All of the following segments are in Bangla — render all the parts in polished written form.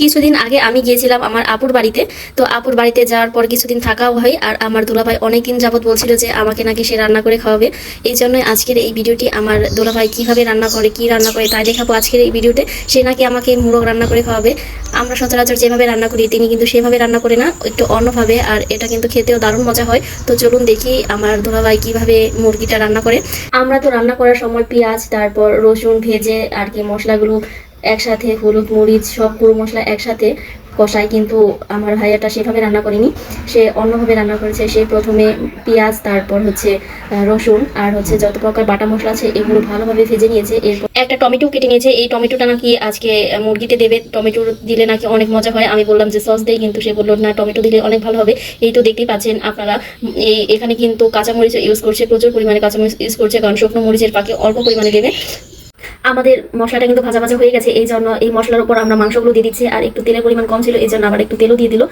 কিছুদিন আগে আমি গিয়েছিলাম আমার আপুর বাড়িতে। তো আপুর বাড়িতে যাওয়ার পর কিছুদিন থাকাও হয়, আর আমার দুলাভাই অনেকদিন যাবত বলছিল যে আমাকে নাকি সে রান্না করে খাওয়াবে। এই জন্যই আজকের এই ভিডিওটি, আমার দুলাভাই কিভাবে রান্না করে, কি রান্না করে তাই দেখাবো আজকের এই ভিডিওতে। সে নাকি আমাকে মোরগ রান্না করে খাওয়াবে। আমরা সচরাচর যেভাবে রান্না করি তিনি কিন্তু সেভাবে রান্না করে না, একটু অন্যভাবে, আর এটা কিন্তু খেতেও দারুণ মজা হয়। তো চলুন দেখি আমার দুলাভাই কিভাবে মুরগিটা রান্না করে। আমরা তো রান্না করার সময় পেঁয়াজ, তারপর রসুন ভেজে আর কি মশলাগুলো একসাথে, হলুদ মরিচ সব গুঁড়ো মশলা একসাথে কষাই, কিন্তু আমার ভাইয়াটা সেভাবে রান্না করেনি, সে অন্যভাবে রান্না করেছে। সে প্রথমে পেঁয়াজ, তারপর হচ্ছে রসুন আর হচ্ছে যত প্রকার বাটা মশলা আছে এগুলো ভালোভাবে ভেজে নিয়েছে। এরপর একটা টমেটো কেটে নিয়েছে, এই টমেটোটা নাকি আজকে মুরগিতে দেবে, টমেটো দিলে নাকি অনেক মজা হয়। আমি বললাম যে সস দেই, কিন্তু সে বললো না টমেটো দিলে অনেক ভালো হবে। এই তো দেখতেই পাচ্ছেন আপনারা, এখানে কিন্তু কাঁচামরিচ ইউজ করছে, প্রচুর পরিমাণে কাঁচামরিচ ইউজ করছে, কারণ শুকনো মরিচের পাকে অল্প পরিমাণে দেবে। আমাদের মশলাটা কিন্তু ভাজা ভাজা হয়ে গেছে, এই জন্য এই মশলার উপর আমরা মাংসগুলো দিয়ে দিচ্ছি, আর একটু তেলের পরিমাণ কম ছিল এই জন্য আবার একটু তেলও দিয়ে দিল।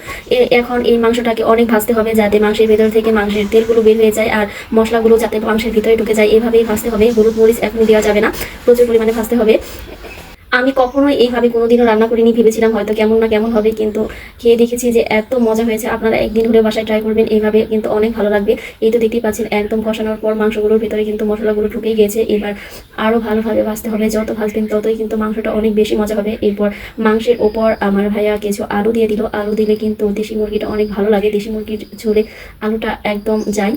এখন এই মাংসটাকে অনেক ভাজতে হবে যাতে মাংসের ভেতর থেকে মাংসের তেলগুলো বের হয়ে যায়, আর মশলাগুলো যাতে মাংসের ভিতরে ঢুকে যায়, এভাবেই ভাজতে হবে। হলুদ মরিচ এখন দেওয়া যাবে না, প্রচুর পরিমাণে ভাজতে হবে। আমি কখনোই এইভাবে কোনোদিনও রান্না করিনি, ভেবেছিলাম হয়তো কেমন না কেমন হবে, কিন্তু খেয়ে দেখেছি যে এত মজা হয়েছে। আপনারা একদিন হলে বাসায় ট্রাই করবেন, এইভাবে কিন্তু অনেক ভালো লাগবে। এই তো দেখতেই পাচ্ছেন একদম কষানোর পর মাংসগুলোর ভিতরে কিন্তু মশলাগুলো ঢুকে গিয়েছে। এবার আরও ভালোভাবে ভাজতে হবে, যত ভাজবেন ততই কিন্তু মাংসটা অনেক বেশি মজা হবে। এরপর মাংসের ওপর আমার ভাইয়া কিছু আলু দিয়ে দিল, আলু দিলে কিন্তু দেশি মুরগিটা অনেক ভালো লাগে, দেশি মুরগির ঝোলে আলুটা একদম যায়।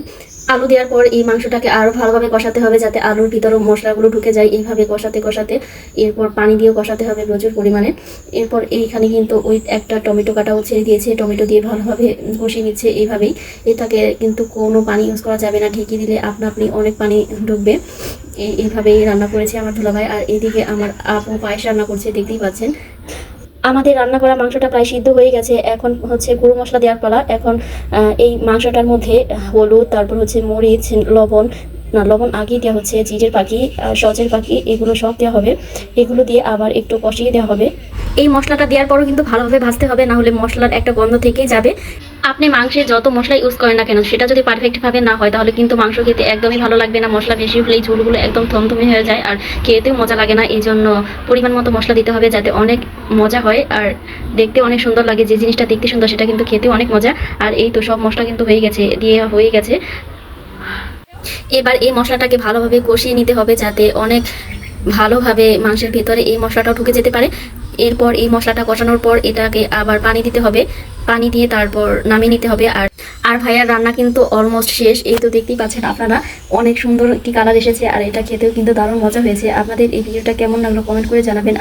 আলু দেওয়ার পর এই মাংসটাকে আরও ভালোভাবে কষাতে হবে যাতে আলুর ভিতরেও মশলাগুলো ঢুকে যায়, এইভাবে কষাতে কষাতে এরপর পানি দিয়েও কষাতে হবে প্রচুর পরিমাণে। এরপর এইখানে কিন্তু ওই একটা টমেটো কাটাও ছেড়ে দিয়েছে, টমেটো দিয়ে ভালোভাবে কষিয়ে নিচ্ছে। এইভাবেই, এটাকে কিন্তু কোনো পানি ইউজ করা যাবে না, ঢেকে দিলে আপনা আপনি অনেক পানি ঢুকবে। এইভাবেই রান্না করেছে আমার দুলাভাই। আর এইদিকে আমার আপু পায়েস রান্না করছে, দেখতেই পাচ্ছেন। আমাদের রান্না করা মাংসটা প্রায় সিদ্ধ হয়ে গেছে, এখন হচ্ছে গুঁড়ো মশলা দেওয়ার পালা। এখন এই মাংসটার মধ্যে হলুদ, তারপর হচ্ছে মরিচ, লবণ, না লবণ আগেই দেওয়া হচ্ছে, জিরের পাখি, সজের পাখি, এগুলো সব দেওয়া হবে। এগুলো দিয়ে আবার একটু কষিয়ে দেওয়া হবে। এই মশলাটা দেওয়ার পরও কিন্তু ভালোভাবে ভাজতে হবে, না হলে মশলার একটা গন্ধ থেকেই যাবে। আপনি মাংসে যত মশলা ইউজ করেন না কেন, সেটা যদি পারফেক্টভাবে না হয় তাহলে কিন্তু মাংস খেতে একদমই ভালো লাগবে না। মশলা বেশি হলেই ঝোলগুলো একদম থমথমে হয়ে যায় আর খেতেও মজা লাগে না। এই জন্য পরিমাণ মতো মশলা দিতে হবে যাতে অনেক মজা হয় আর দেখতে অনেক সুন্দর লাগে। যে জিনিসটা দেখতে সুন্দর সেটা কিন্তু খেতেও অনেক মজা। আর এই তো সব মশলা কিন্তু হয়ে গেছে। এবার এই মশলাটাকে ভালোভাবে কষিয়ে নিতে হবে যাতে অনেক ভালোভাবে মাংসের ভিতরে এই মশলাটাও ঢুকে যেতে পারে। এরপর এই মশলাটা কষানোর পর এটাকে আবার পানি দিতে হবে, পানি দিয়ে তারপর নামিয়ে নিতে হবে। আর ভাইয়ার রান্না কিন্তু অলমোস্ট শেষ। এই তো দেখতেই পাচ্ছেন আপনারা, অনেক সুন্দর একটি কালার এসেছে আর এটা খেতেও কিন্তু দারুণ মজা হয়েছে। আপনাদের এই ভিডিওটা কেমন লাগলো কমেন্ট করে জানাবেন।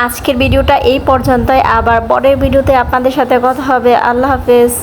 আজকের ভিডিওটা এই পর্যন্তই, আবার পরের ভিডিওতে আপনাদের সাথে কথা হবে। আল্লাহ হাফেজ।